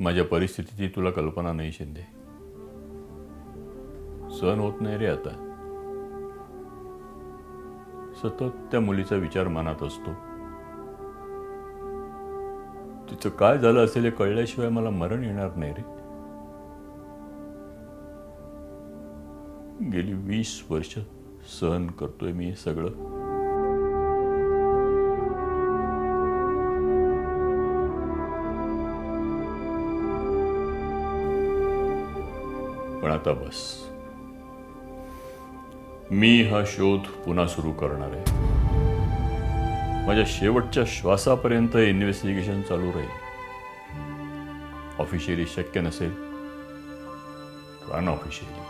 माझ्या परिस्थितीची तुला कल्पना नाही शिंदे. सहन होत नाही रे आता. सतत त्या मुलीचा विचार मनात असतो. तिचं काय झालं असेल हे कळल्याशिवाय मला मरण येणार नाही रे. गेली 20 वर्ष सहन करतोय मी हे सगळं. पण आता बस. मी हा शोध पुन्हा सुरू करणार आहे. माझ्या शेवटच्या श्वासापर्यंत इन्व्हेस्टिगेशन चालू राहील. ऑफिशियली शक्य नसेल तर अनऑफिशियली